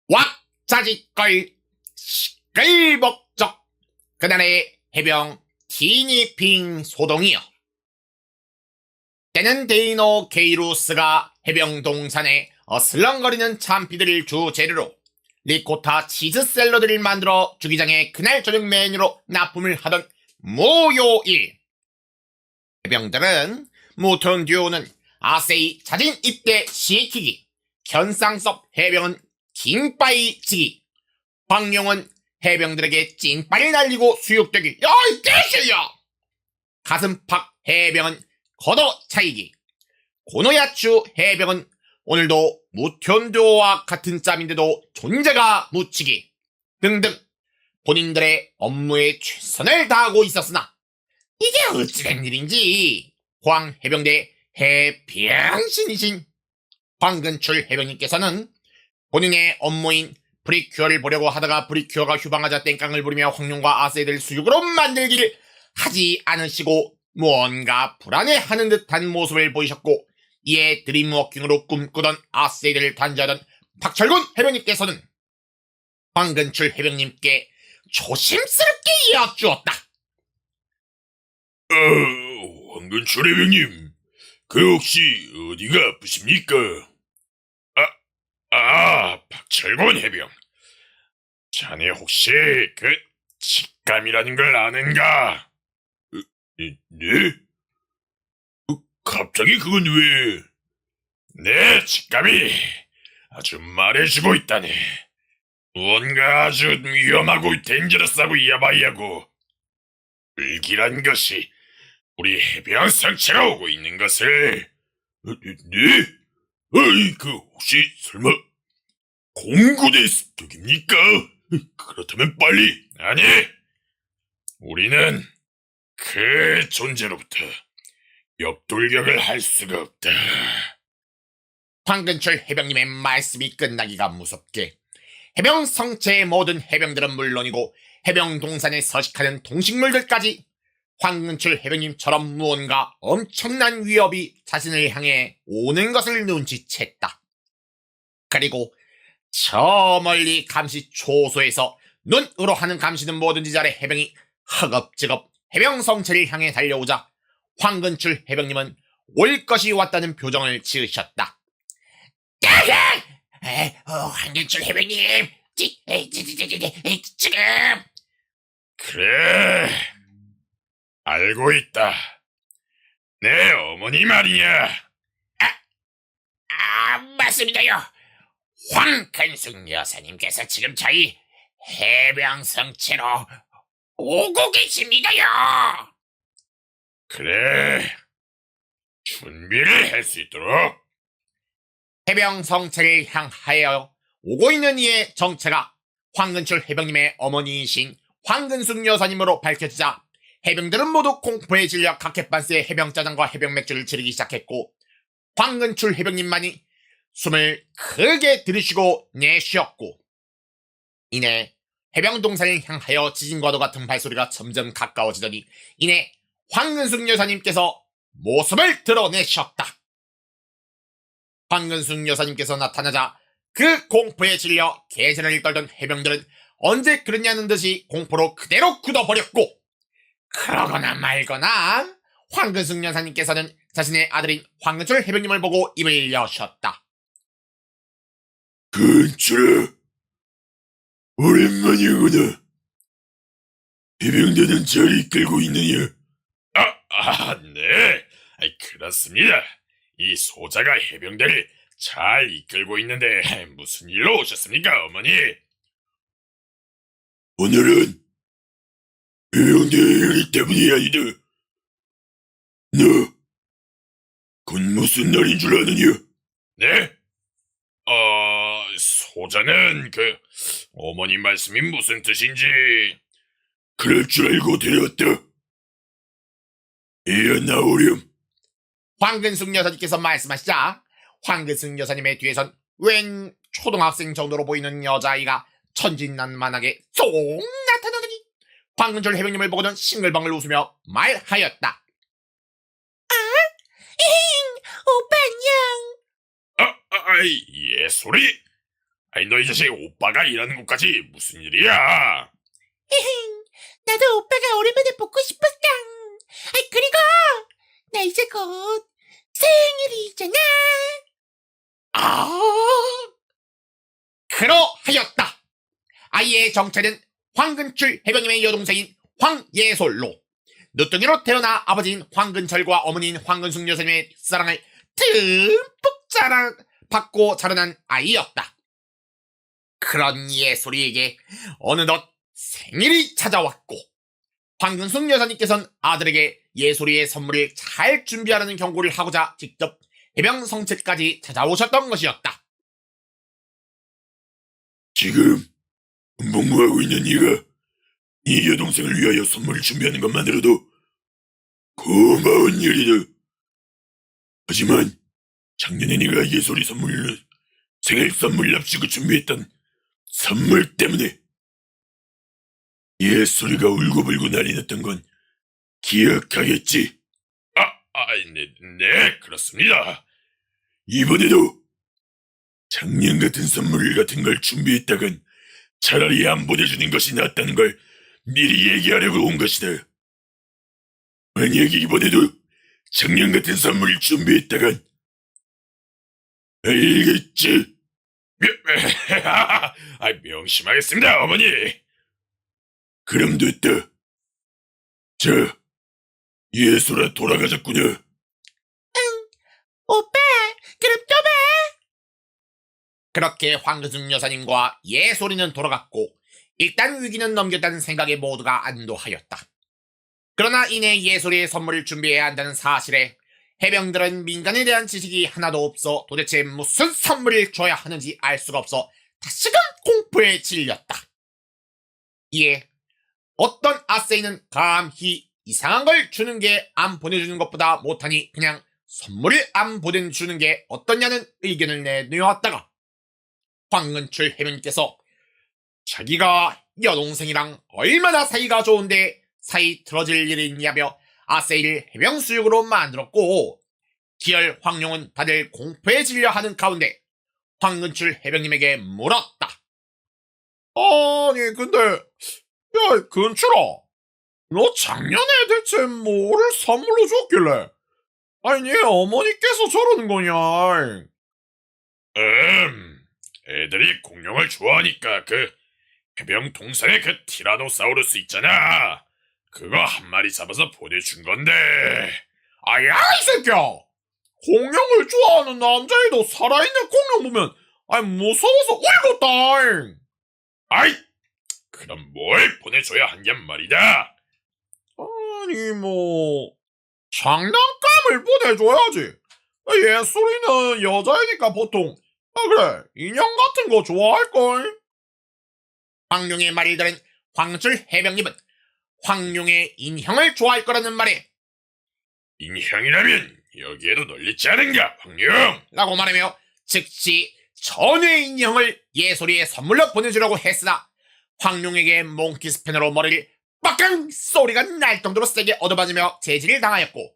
왁자지껄 시끌벅적 그날의 해병 티니핑 소동이여. 때는 데이노 게이루스가 해병 동산에 어슬렁거리는 참피들을 주 재료로 리코타 치즈 샐러드를 만들어 주기장에 그날 저녁 메뉴로 납품을 하던 모요일, 해병들은 무턴 듀오는 아세이 자진 입대 시키기, 견상섭 해병은 긴바이 치기, 황룡은 해병들에게 찐빠를 날리고 수육되기, 야 이 개새야! 가슴팍 해병은 걷어차이기, 고노야추 해병은 오늘도 무톤듀오와 같은 짬인데도 존재가 묻히기 등등 본인들의 업무에 최선을 다하고 있었으나 이게 어찌된 일인지 황 해병대 해병신이신 황근출 해병님께서는 본인의 업무인 프리큐어를 보려고 하다가 프리큐어가 휴방하자 땡깡을 부리며 황룡과 아세이들 수육으로 만들기를 하지 않으시고 무언가 불안해하는 듯한 모습을 보이셨고, 이에 드림워킹으로 꿈꾸던 아세이들을 단죄하던 박철군 해병님께서는 황근출 해병님께 조심스럽게 여쭈었다. 황근출 해병님, 그 혹시 어디가 아프십니까? 박철곤 해병. 자네 혹시 그 직감이라는 걸 아는가? 네? 갑자기 그건 왜? 내 직감이 아주 말해주고 있다네. 무언가 아주 위험하고 덴저러스하고 야바이하고 불길한 것이 우리 해병 상체가 오고 있는 것을. 네? 그 혹시 설마 공군의 습격입니까? 그렇다면 빨리. 아니, 우리는 그 존재로부터 역돌격을 할 수가 없다. 황근출 해병님의 말씀이 끝나기가 무섭게 해병 성체의 모든 해병들은 물론이고 해병 동산에 서식하는 동식물들까지 황근출 해병님처럼 무언가 엄청난 위협이 자신을 향해 오는 것을 눈치챘다. 그리고 저 멀리 감시 초소에서 눈으로 하는 감시는 뭐든지 잘해 해병이 허겁지겁 해병 성체를 향해 달려오자 황근출 해병님은 올 것이 왔다는 표정을 지으셨다. 황근출 해병님, 지금. 그래, 알고 있다. 내 어머니 말이야. 맞습니다요. 황근숙 여사님께서 지금 저희 해병 성체로 오고 계십니다요. 그래, 준비를 할 수 있도록. 해병 성체를 향하여 오고 있는 이의 정체가 황근출 해병님의 어머니이신 황근숙 여사님으로 밝혀지자 해병들은 모두 공포에 질려 각햇반스의 해병짜장과 해병맥주를 즐기기 시작했고, 황근출 해병님만이 숨을 크게 들이쉬고 내쉬었고, 이내 해병 동산을 향하여 지진과도 같은 발소리가 점점 가까워지더니 이내 황근숙 여사님께서 모습을 드러내셨다. 황근숙 여사님께서 나타나자 그 공포에 질려 개전을 떨던 해병들은 언제 그랬냐는 듯이 공포로 그대로 굳어버렸고, 그러거나 말거나 황근숙 여사님께서는 자신의 아들인 황근출 해병님을 보고 입을 여셨다. 근출아, 오랜만이구나. 해병대는 잘 이끌고 있느냐? 네. 그렇습니다. 이 소자가 해병대를 잘 이끌고 있는데 무슨 일로 오셨습니까, 어머니? 오늘은 해병대 일 때문이 아니다. 너, 곧 무슨 날인 줄 아느냐? 네? 소자는 어머니 말씀이 무슨 뜻인지. 그럴 줄 알고 데려왔다. 이어 나오렴. 황근숙 여사님께서 말씀하시자 황근숙 여사님의 뒤에선 웬 초등학생 정도로 보이는 여자아이가 천진난만하게 쏙 나타나더니 황근출 해병님을 보고는 싱글벙글 웃으며 말하였다. 오빠 안녕. 예솔이? 아이, 너 이 자식 오빠가 일하는 곳까지 무슨 일이야? 나도 오빠가 오랜만에 보고 싶었다. 아이, 그리고 나 이제 곧 생일이잖아. 아, 그러하였다. 아이의 정체는 황근출 해병님의 여동생인 황예솔로 늦둥이로 태어나 아버지인 황근철과 어머니인 황근숙 여사님의 사랑을 듬뿍 받고 자라난 아이였다. 그런 예솔이에게 어느덧 생일이 찾아왔고 황근숙 여사님께서는 아들에게 예솔이의 선물을 잘 준비하라는 경고를 하고자 직접 해병성체까지 찾아오셨던 것이었다. 지금 복무하고 있는 네가 네 여동생을 위하여 선물을 준비하는 것만으로도 고마운 일이다. 하지만 작년에 네가 예솔이 선물로 생일 선물 납치고 준비했던 선물 때문에 예솔이가 울고불고 난리 났던 건 기억하겠지? 네, 그렇습니다. 이번에도 작년 같은 선물 같은 걸 준비했다간 차라리 안 보내주는 것이 낫다는 걸 미리 얘기하려고 온 것이다. 만약에 이번에도 작년 같은 선물을 준비했다간 알겠지? 명심하겠습니다, 어머니. 그럼 됐다. 자, 예솔아 돌아가셨구나. 오빠, 그럼 또 봐. 그렇게 황근숙 여사님과 예솔이는 돌아갔고 일단 위기는 넘겼다는 생각에 모두가 안도하였다. 그러나 이내 예솔이의 선물을 준비해야 한다는 사실에 해병들은 민간에 대한 지식이 하나도 없어 도대체 무슨 선물을 줘야 하는지 알 수가 없어 다시금 공포에 질렸다. 이에 어떤 아세이는 감히 이상한 걸 주는 게 안 보내주는 것보다 못하니 그냥 선물을 안 보내주는 게 어떠냐는 의견을 내놓았다가 황근출 해병님께서 자기가 여동생이랑 얼마나 사이가 좋은데 사이 틀어질 일이 있냐며 아세이를 해병수육으로 만들었고 기열 황룡은 다들 공포에 질려하는 가운데 황근출 해병님에게 물었다. 아니 근데 야 근출아, 너 작년에 대체 뭐를 선물로 줬길래 아니 네 어머니께서 저러는 거냐? 애들이 공룡을 좋아하니까 그 해병 동산의 그 티라노사우루스 있잖아. 그거 한 마리 잡아서 보내준 건데. 아야 이 새끼야, 공룡을 좋아하는 남자애도 살아있는 공룡 보면 아이 무서워서 울겠다. 아이, 그럼 뭘 보내줘야 한냔 말이다. 아니 뭐 장난감을 보내줘야지. 예술이는 여자애니까 보통 그래 인형 같은 거 좋아할걸. 황룡의 말을 들은 황출 해병님은 황룡의 인형을 좋아할 거라는 말에 인형이라면 여기에도 널렸지 않은가, 황룡? 라고 말하며 즉시 전의 인형을 예솔이의 선물로 보내주려고 했으나 황룡에게 몽키 스패너로 머리를 빡강 소리가 날 정도로 세게 얻어맞으며 제지를 당하였고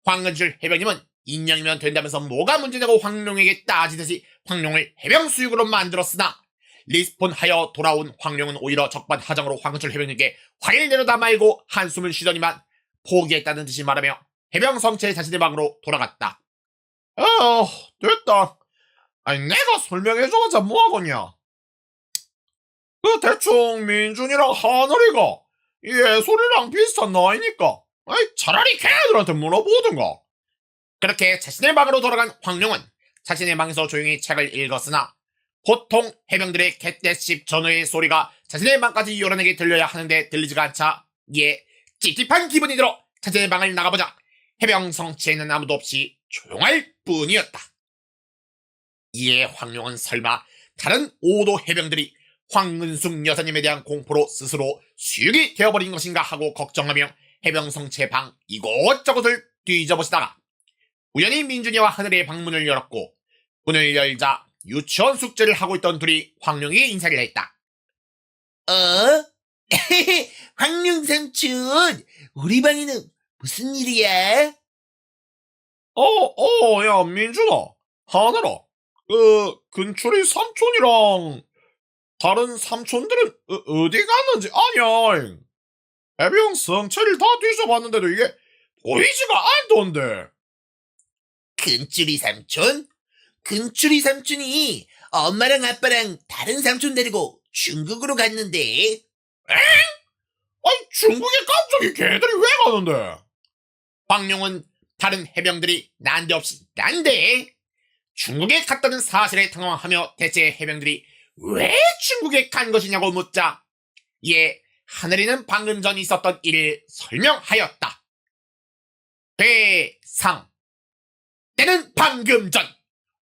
황근출 해병님은 인형이면 된다면서 뭐가 문제냐고 황룡에게 따지듯이 황룡을 해병 수육으로 만들었으나 리스폰하여 돌아온 황룡은 오히려 적반하장으로 황근출 해병님께 화를 내려다 말고 한숨을 쉬더니만 포기했다는 듯이 말하며 해병 성체 자신의 방으로 돌아갔다. 됐다. 아니 내가 설명해줘봤자 뭐하겠냐. 그 대충 민준이랑 하늘이가 예솔이랑 비슷한 나이니까 아이 차라리 걔네들한테 물어보든가. 그렇게 자신의 방으로 돌아간 황룡은 자신의 방에서 조용히 책을 읽었으나 보통 해병들의 갯대씹 전우의 소리가 자신의 방까지 요란하게 들려야 하는데 들리지가 않자 이에 찝찝한 기분이 들어 자신의 방을 나가보자 해병 성체에는 아무도 없이 조용할 뿐이었다. 이에 황룡은 설마 다른 5도 해병들이 황근숙 여사님에 대한 공포로 스스로 수육이 되어버린 것인가 하고 걱정하며 해병 성체 방 이곳저곳을 뒤져보시다가 우연히 민준이와 하늘의 방문을 열었고 문을 열자 유치원 숙제를 하고 있던 둘이 황룡에게 인사를 했다. 황룡 삼촌, 우리 방에는 무슨 일이야? 야 민준아, 하늘아, 근처리 삼촌이랑 다른 삼촌들은 어디 갔는지 아냐? 해병 성체를 다 뒤져봤는데도 이게 보이지가 않던데. 근쭈리 삼촌? 근쭈리 삼촌이 엄마랑 아빠랑 다른 삼촌 데리고 중국으로 갔는데. 아니, 중국에 갑자기 걔들이 왜 가는데? 황룡은 다른 해병들이 난데없이 난데 중국에 갔다는 사실에 당황하며 대체 해병들이 왜 중국에 간 것이냐고 묻자 이에 하늘이는 방금 전 있었던 일을 설명하였다. 대상 때는 방금 전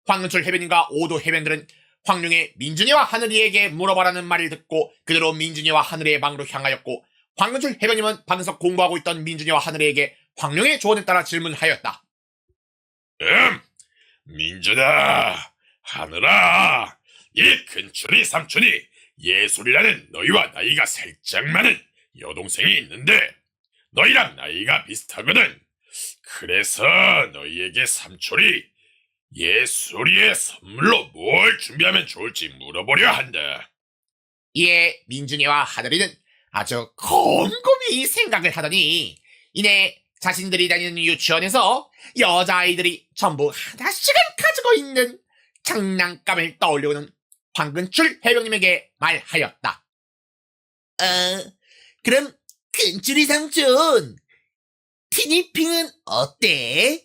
황은철 해변인과 오도 해변들은 황룡의 민준이와 하늘이에게 물어보라는 말을 듣고 그대로 민준이와 하늘이의 방으로 향하였고 황은철 해변님은 방에서 공부하고 있던 민준이와 하늘이에게 황룡의 조언에 따라 질문하였다. 민준아, 하늘아, 이 근처리 삼촌이 예솔이라는 너희와 나이가 살짝 많은 여동생이 있는데 너희랑 나이가 비슷하거든. 그래서 너희에게 삼촌이 예솔이의 선물로 뭘 준비하면 좋을지 물어보려 한다. 이에 민준이와 하늘이는 아주 곰곰이 생각을 하더니 이내 자신들이 다니는 유치원에서 여자아이들이 전부 하나씩은 가지고 있는 장난감을 떠올려오는 황근출 해병님에게 말하였다. 그럼 근쭈리 삼촌, 티니핑은 어때?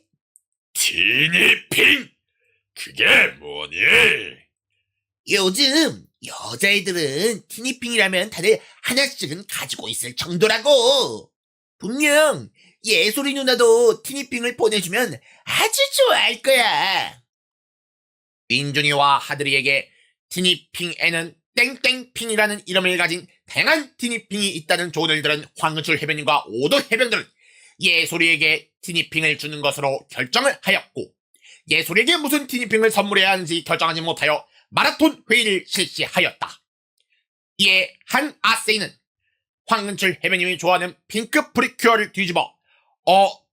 티니핑? 그게 뭐니? 요즘 여자애들은 티니핑이라면 다들 하나씩은 가지고 있을 정도라고. 분명 예솔이 누나도 티니핑을 보내주면 아주 좋아할 거야. 민준이와 하늘이에게 티니핑에는 땡땡핑이라는 이름을 가진 다양한 티니핑이 있다는 조언을 들은 황은출 해변님과 오도 해변들은 예솔이에게 티니핑을 주는 것으로 결정을 하였고 예솔이에게 무슨 티니핑을 선물해야 하는지 결정하지 못하여 마라톤 회의를 실시하였다. 이에 한 아세이는 황은출 해변님이 좋아하는 핑크 프리큐어를 뒤집어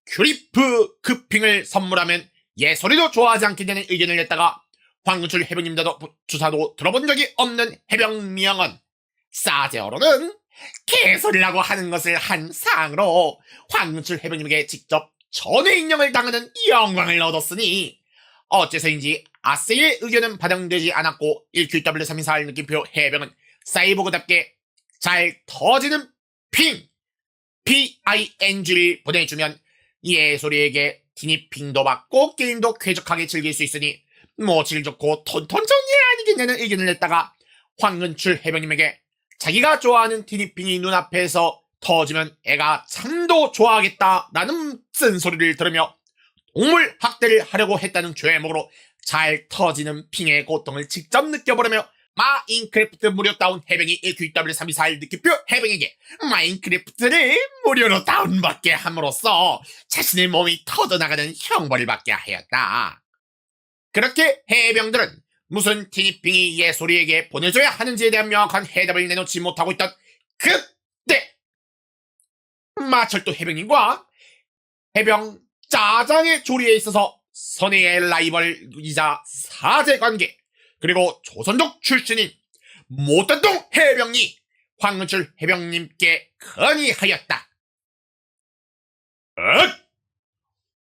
큐리프 크핑을 선물하면 예솔이도 좋아하지 않겠냐는 의견을 냈다가 황은출 해변님도 주사도 들어본 적이 없는 해병명은 사제어로는 개소리라고 하는 것을 한 사항으로 황은출 해병님에게 직접 전회 인정을 당하는 영광을 얻었으니 어째서인지 아세이의 의견은 반영되지 않았고 1QW324를 느낌표 해병은 사이보그답게 잘 터지는 PING를 보내주면 예솔이에게 티니핑도 받고 게임도 쾌적하게 즐길 수 있으니 뭐 질 좋고 톤톤 좋은 일 아니겠냐는 의견을 냈다가 황은출 해병님에게 자기가 좋아하는 티니핑이 눈앞에서 터지면 애가 참도 좋아하겠다라는 쓴소리를 들으며 동물 학대를 하려고 했다는 죄목으로 잘 터지는 핑의 고통을 직접 느껴보려며 마인크래프트 무료 다운 해병이 1QW324일 느낌표 해병에게 마인크래프트를 무료로 다운받게 함으로써 자신의 몸이 터져나가는 형벌을 받게 하였다. 그렇게 해병들은 무슨 티니핑이 예솔이에게 보내줘야 하는지에 대한 명확한 해답을 내놓지 못하고 있던 그때 마철도 해병님과 해병 짜장의 조리에 있어서 선의의 라이벌이자 사제관계 그리고 조선족 출신인 모단동 해병이 황은출 해병님께 건의하였다.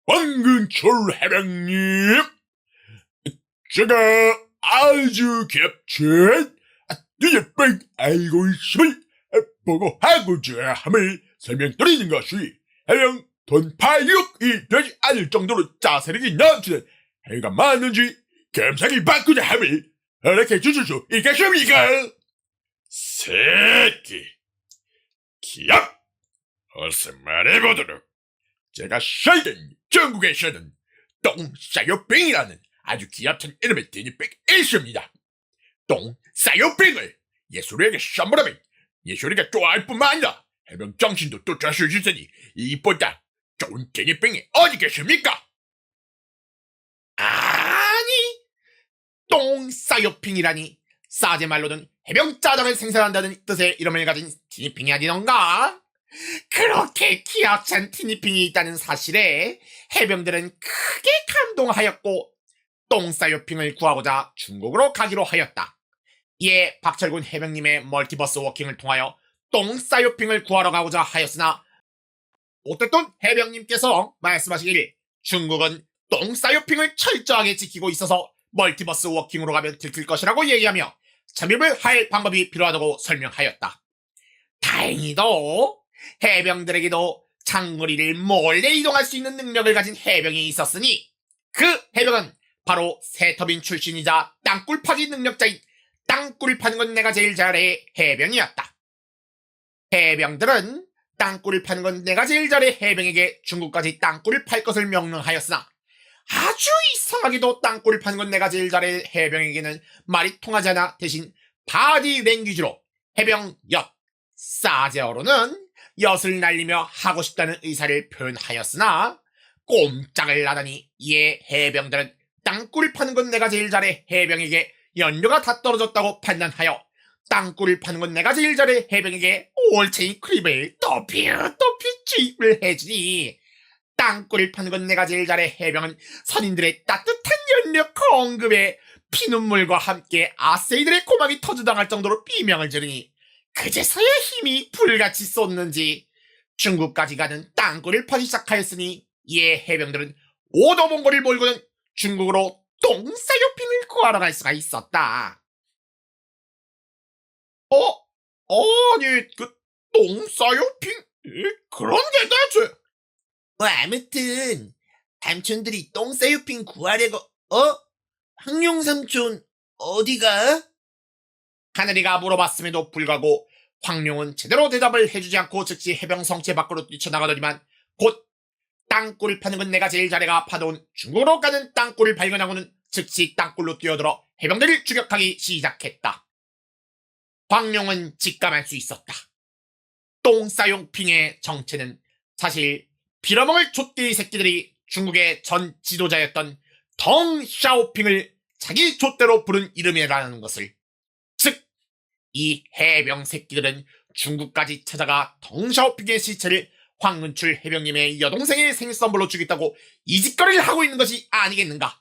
황근철 해병님, 제가 아주 겹친 티니핑 알고 있음을 보고하고자 함을 설명드리는 것이 해병 돈파육이 되지 않을 정도로 짜세력이 넘치는 해가 맞는지 감상을 받고자 함을 허락해 주실 수 있겠습니까? 새끼, 기합, 어서 말해보도록. 제가 살던 전국에서는 똥싸요병이라는 아주 기합찬 이름의 티니핑이 있습니다. 똥싸요병을 예솔이에게 선물하면 예솔이가 좋아할 뿐만 아니라 해병 정신도 쫓을 수 있으니 이보다 좋은 티니핑이 어디 계십니까? 아니 똥싸요핑이라니 싸제 말로는 해병 짜장을 생산한다는 뜻의 이름을 가진 티니핑이 아니던가? 그렇게 기합찬 티니핑이 있다는 사실에 해병들은 크게 감동하였고 똥싸요핑을 구하고자 중국으로 가기로 하였다. 이에 박철군 해병님의 멀티버스 워킹을 통하여 똥싸요핑을 구하러 가고자 하였으나 어쨌든 해병님께서 말씀하시기를 중국은 똥싸요핑을 철저하게 지키고 있어서 멀티버스 워킹으로 가면 들킬 것이라고 얘기하며 잠입을 할 방법이 필요하다고 설명하였다. 다행히도 해병들에게도 장거리를 몰래 이동할 수 있는 능력을 가진 해병이 있었으니 그 해병은 바로 새터빈 출신이자 땅굴 파기 능력자인 땅굴 파는 건 내가 제일 잘해 해병이었다. 해병들은 땅굴을 파는 건 내가 제일 잘해 해병에게 중국까지 땅굴을 팔 것을 명령하였으나 아주 이상하게도 땅굴을 파는 건 내가 제일 잘해 해병에게는 말이 통하지 않아 대신 바디 랭귀지로 해병 엿 사제어로는 엿을 날리며 하고 싶다는 의사를 표현하였으나 꼼짝을 나다니 이에 해병들은 땅굴을 파는 건 내가 제일 잘해 해병에게 연료가 다 떨어졌다고 판단하여 땅굴을 파는 건 내가 제일 잘해 해병에게 올챙이 크립을 더피 주입을 해주니 땅굴을 파는 건 내가 제일 잘해 해병은 선인들의 따뜻한 연료 공급에 피눈물과 함께 아세이들의 고막이 터져당할 정도로 비명을 지르니 그제서야 힘이 불같이 쏟는지 중국까지 가는 땅굴을 파기 시작하였으니 이에 해병들은 오도몽골을 몰고는 중국으로 똥싸요핑을 구하러 갈 수가 있었다. 아니 그 똥싸요핑? 그런 게 대체? 아무튼 삼촌들이 똥싸요핑 구하려고 황룡 삼촌 어디가? 하늘이가 물어봤음에도 불구하고 황룡은 제대로 대답을 해주지 않고 즉시 해병 성체 밖으로 뛰쳐나가더니만 곧 땅굴을 파는 건 내가 제일 잘해가 파도온 중국으로 가는 땅굴을 발견하고는 즉시 땅굴로 뛰어들어 해병들을 추격하기 시작했다. 황룡은 직감할 수 있었다. 똥싸용핑의 정체는 사실 빌어먹을 족대이 새끼들이 중국의 전 지도자였던 덩샤오핑을 자기 족대로 부른 이름이라는 것을. 즉, 이 해병 새끼들은 중국까지 찾아가 덩샤오핑의 시체를 황은출 해병님의 여동생의 생일 선물로 주겠다고 이짓거리를 하고 있는 것이 아니겠는가?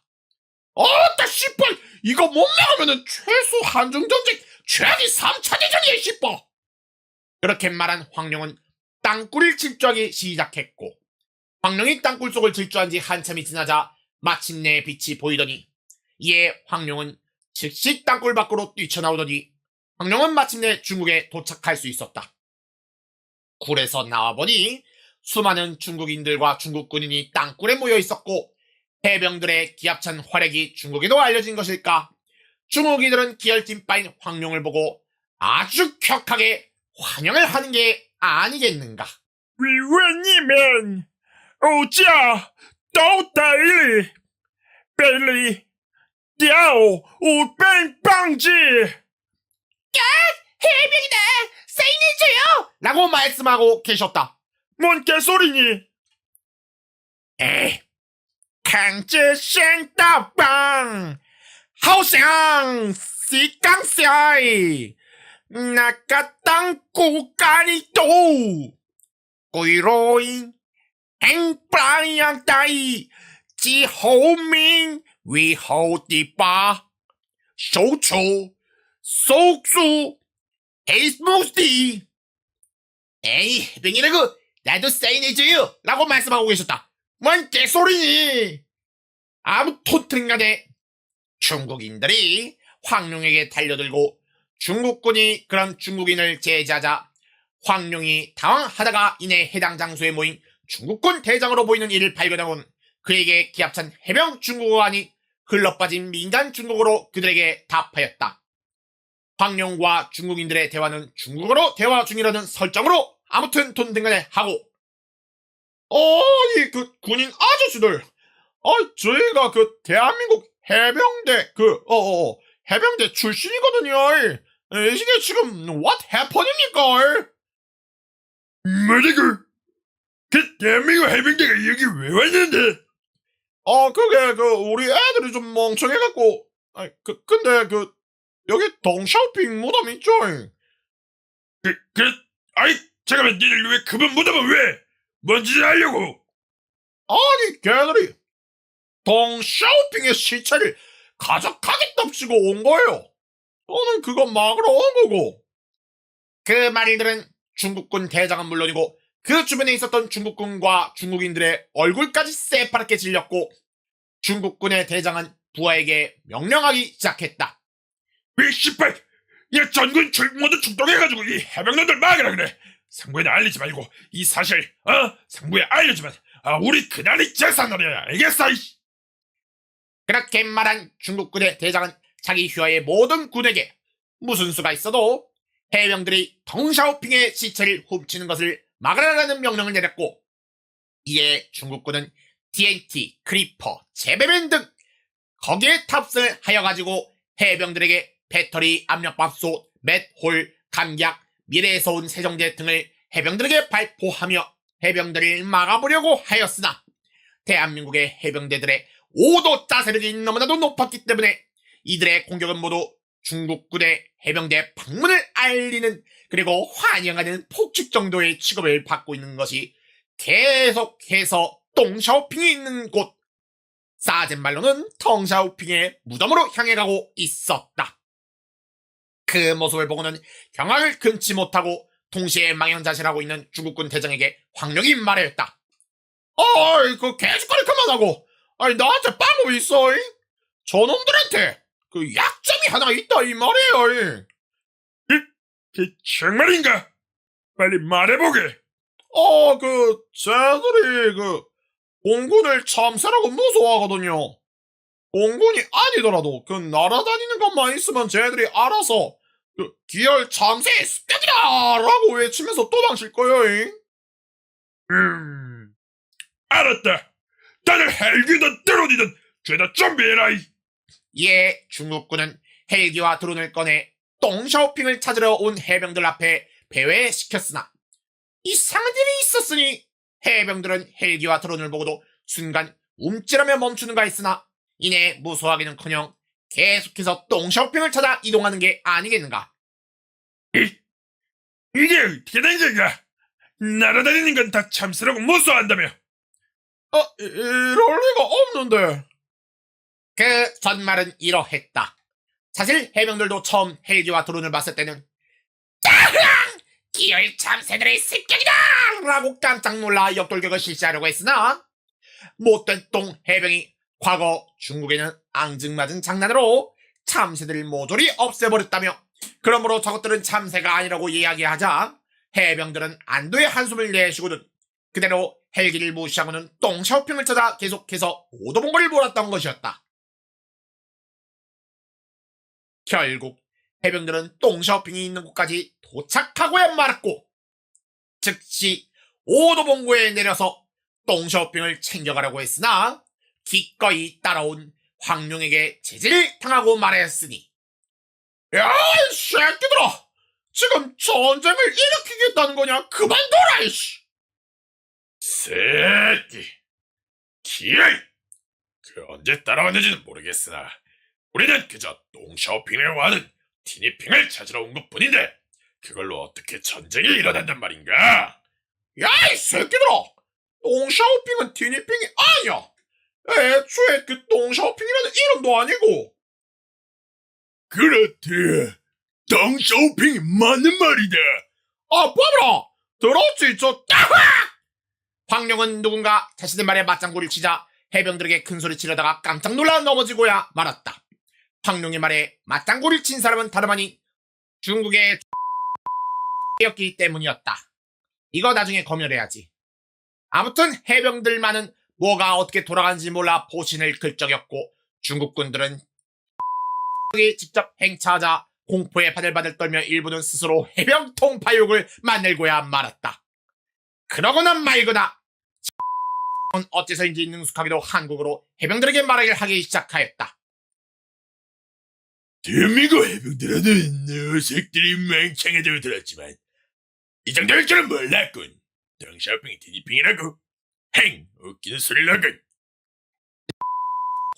어따 씨발 이거 못 막으면은 최소 한중전쟁 최악이 3차 대전이야 씨발. 그렇게 말한 황룡은 땅굴을 질주하기 시작했고 황룡이 땅굴 속을 질주한 지 한참이 지나자 마침내 빛이 보이더니 이에 황룡은 즉시 땅굴 밖으로 뛰쳐나오더니 황룡은 마침내 중국에 도착할 수 있었다. 굴에서 나와보니 수많은 중국인들과 중국 군인이 땅굴에 모여 있었고 해병들의 기합찬 활약이 중국에도 알려진 것일까? 중국인들은 기혈팀빠인 황룡을 보고 아주 격하게 환영을 하는 게 아니겠는가? 위원님은 오자 도다일리 벨리 띠아오 우뺑빵지 해병이다! 사인해줘요! 라고 말씀하고 계셨다. 뭔 개소리니? 강제생大棒 好想 시강사이 나가 땅굴까지 또 quy 행방양 따위 지호민 위호디바 소초 속수 에이스무스티 에이 해병이라고 나도 사인해줘요 라고 말씀하고 계셨다. 뭔 개소리니? 아무튼 간에 중국인들이 황룡에게 달려들고 중국군이 그런 중국인을 제지하자 황룡이 당황하다가 이내 해당 장소에 모인 중국군 대장으로 보이는 이를 발견하곤 그에게 기합찬 해병 중국어관이 흘러빠진 민간 중국어로 그들에게 답하였다. 황룡과 중국인들의 대화는 중국어로 대화 중이라는 설정으로 아무튼 돈등간에 하고 이 그 군인 아저씨들 저희가 그 대한민국 해병대 해병대 출신이거든요. 이게 지금 what happen입니까? 뭐라고? 그 대한민국 해병대가 여기 왜 왔는데? 그게 우리 애들이 좀 멍청해갖고 근데 여기 덩샤오핑 무덤 있죠? 아이 잠깐만 니들 왜 그분 무덤은 왜? 뭔 짓을 하려고? 아니 걔들이 덩샤오핑의 시체를 가져가겠답시고 온 거예요. 저는 그거 막으러 온 거고. 그 말을 들은 중국군 대장은 물론이고 그 주변에 있었던 중국군과 중국인들의 얼굴까지 새파랗게 질렸고 중국군의 대장은 부하에게 명령하기 시작했다. 이 씨발! 이 전군 모두 출동해가지고 이 해병대들 막으라 그래. 상부에는 알리지 말고 이 사실 상부에 알려주면 우리 그날이 재산날이야. 알겠어? 그렇게 말한 중국군의 대장은 자기 휘하의 모든 군에게 무슨 수가 있어도 해병들이 덩샤오핑의 시체를 훔치는 것을 막으라는 명령을 내렸고 이에 중국군은 TNT, 크리퍼, 제베맨 등 거기에 탑승을 하여가지고 해병들에게 배터리, 압력밥솥, 맷홀, 감약, 미래에서 온 세정제 등을 해병들에게 발포하며 해병들을 막아보려고 하였으나 대한민국의 해병대들의 오도 자세력이 너무나도 높았기 때문에 이들의 공격은 모두 중국군의 해병대 방문을 알리는 그리고 환영하는 폭죽 정도의 취급을 받고 있는 것이 계속해서 똥샤오핑이 있는 곳 싸진 말로는 덩샤오핑의 무덤으로 향해 가고 있었다. 그 모습을 보고는 경악을 금치 못하고 동시에 망연자실하고 있는 중국군 대장에게 황룡이 말하였다. 어이 그 개짓거리 그만하고 아니 나한테 방법이 있어. 저놈들한테 그 약점이 하나 있다 이 말이에요. 정말인가? 빨리 말해보게. 쟤들이 공군을 참새라고 무서워하거든요. 공군이 아니더라도 날아다니는 것만 있으면 쟤들이 알아서 기열 참새의 습격이다! 라고 외치면서 도망칠 거예요. 알았다. 다들 헬기든 드론이든 죄다 준비해라. 이에 중국군은 헬기와 드론을 꺼내 똥샤오핑을 찾으러 온 해병들 앞에 배회시켰으나 이상한 일이 있었으니 해병들은 헬기와 드론을 보고도 순간 움찔하며 멈추는가 했으나 이내 무서워하기는커녕 계속해서 똥샤오핑을 찾아 이동하는 게 아니겠는가. 이게 어떻게 된 건가? 날아다니는 건 다 참쓰라고 무서워한다며. 이럴 리가 없는데. 그 전말은 이러했다. 사실 해병들도 처음 헬기와 드론을 봤을 때는 기어의 참새들의 습격이다! 라고 깜짝 놀라 역돌격을 실시하려고 했으나 못된 똥 해병이 과거 중국에는 앙증맞은 장난으로 참새들을 모조리 없애버렸다며 그러므로 저것들은 참새가 아니라고 이야기하자 해병들은 안도의 한숨을 내쉬고는 그대로 헬기를 무시하고는 똥샤오핑을 찾아 계속해서 오도봉거리를 몰았던 것이었다. 결국 해병들은 똥샤오핑이 있는 곳까지 도착하고야 말았고 즉시 오도봉구에 내려서 똥샤오핑을 챙겨가려고 했으나 기꺼이 따라온 황룡에게 제지를 당하고 말했으니 야, 이 새끼들아! 지금 전쟁을 일으키겠다는 거냐? 그만둬라, 이씨! 새끼! 기어이! 그 언제 따라왔는지는 모르겠으나 우리는 그저 똥샤오핑을 와는 티니핑을 찾으러 온 것뿐인데 그걸로 어떻게 전쟁이 일어난단 말인가? 야, 이 새끼들아! 똥샤오핑은 티니핑이 아니야! 애초에 그 똥샤오핑이라는 이름도 아니고 그렇대. 똥샤오핑이 맞는 말이다. 봐라! 들었지, 황룡은 누군가 자신의 말에 맞장구를 치자 해병들에게 큰소리 치려다가 깜짝 놀라 넘어지고야 말았다. 황룡의 말에 맞장구를 친 사람은 다름 아닌 중국의 였기 때문이었다. 이거 나중에 검열해야지. 아무튼 해병들만은 뭐가 어떻게 돌아가는지 몰라 포신을 긁적였고 중국군들은 직접 행차하자 공포에 바들바들 떨며 일부는 스스로 해병 통파육을 만들고야 말았다. 그러거나 말거나 어째서인지 능숙하게도 한국어로 해병들에게 말하기를 하기 시작하였다. 대한민국 해병들은 녀석들이 맹창해져 들었지만 이 정도일 줄은 몰랐군. 똥샤오핑이 티니핑이라고. 웃기는 소리를 하군.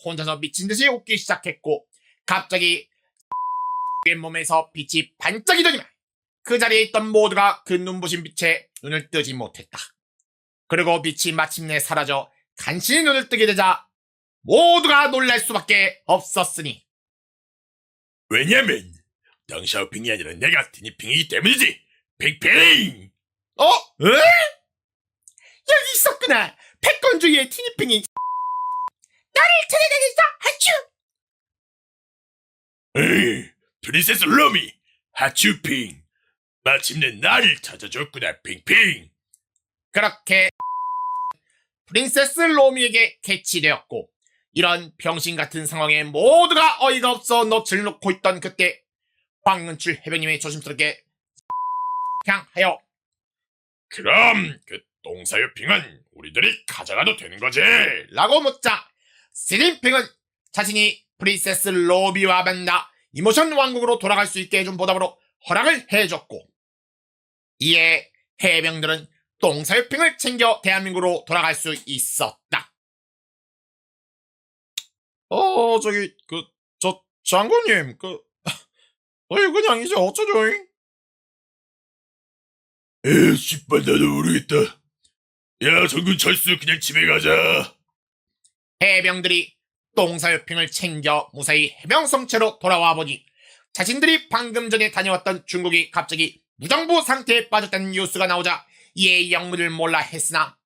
혼자서 미친듯이 웃기 시작했고 갑자기 몸에서 빛이 반짝이더니만 그 자리에 있던 모두가 그 눈부신 빛에 눈을 뜨지 못했다. 그리고 빛이 마침내 사라져 간신히 눈을 뜨게 되자 모두가 놀랄 수밖에 없었으니. 왜냐면 덩샤오핑이 아니라 내가 티니핑이기 때문이지. 핑핑! 어? 에? 여기 있었구나. 패권주의의 티니핑이. 나를 찾아다녔어. 하츄. 프린세스 로미, 하츄핑. 마침내 나를 찾아줬구나, 핑핑. 그렇게 프린세스 로미에게 캐치되었고, 이런 병신 같은 상황에 모두가 어이가 없어 넋을 놓고 있던 그때 황은출 해병님이 조심스럽게 향하여 그럼 그 똥사유핑은 우리들이 가져가도 되는 거지? 라고 묻자 시진핑은 자신이 프린세스 로비와 만나 이모션 왕국으로 돌아갈 수 있게 해준 보답으로 허락을 해줬고, 이에 해병들은 똥사유핑을 챙겨 대한민국으로 돌아갈 수 있었다. 장군님, 그냥 이제 어쩌죠? 씨발 나도 모르겠다. 야 장군 철수 그냥 집에 가자. 해병들이 똥사유핑을 챙겨 무사히 해병성체로 돌아와 보니 자신들이 방금 전에 다녀왔던 중국이 갑자기 무정부 상태에 빠졌다는 뉴스가 나오자 이에 영문을 몰라 했으나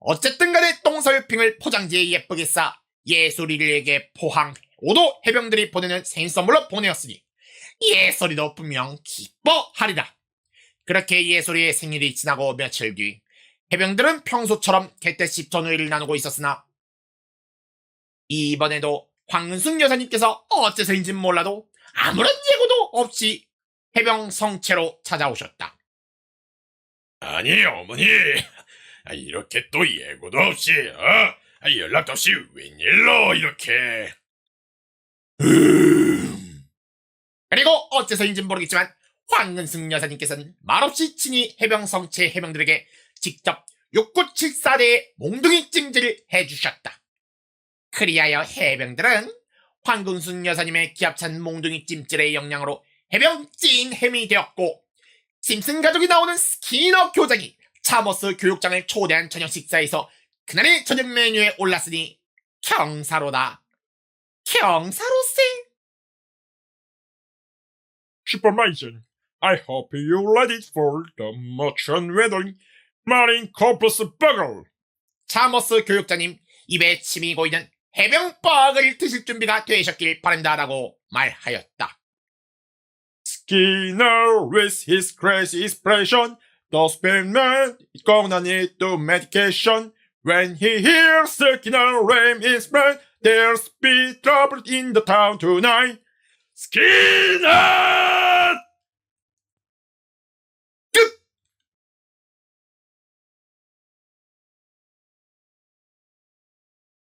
어쨌든 간에 똥사유핑을 포장지에 예쁘게 싸 예솔이에게 포항 5도 해병들이 보내는 생일 선물로 보내었으니 예솔이도 분명 기뻐하리라. 그렇게 예솔이의 생일이 지나고 며칠 뒤 해병들은 평소처럼 개떼씹 전우회를 나누고 있었으나 이번에도 황은숙 여사님께서 어째서인지 몰라도 아무런 예고도 없이 해병 성체로 찾아오셨다. 아니 어머니 이렇게 또 예고도 없이 연락도 없이 웬일로 이렇게. 그리고 어째서인지 모르겠지만 황은숙 여사님께서는 말없이 친히 해병 성체 해병들에게 직접 6974대의 몽둥이 찜질을 해주셨다. 그리하여 해병들은 황금순 여사님의 기합찬 몽둥이 찜질의 영향으로 해병 찐 햄이 되었고, 심슨 가족이 나오는 스키너 교장이 차머스 교육장을 초대한 저녁 식사에서 그날의 저녁 메뉴에 올랐으니 경사로다. 경사로세. Supervision. I hope you're ready for the motion weathering Marine Corpus Bugle. 차머스 교육장님 입에 침이 고이는 해병빵을 드실 준비가 되셨길 바란다라고 말하였다. Skinner with his crazy expression, the spaceman is gonna need to medication. When he hears Skinner name is spread, there's be trouble in the town tonight. 스키너!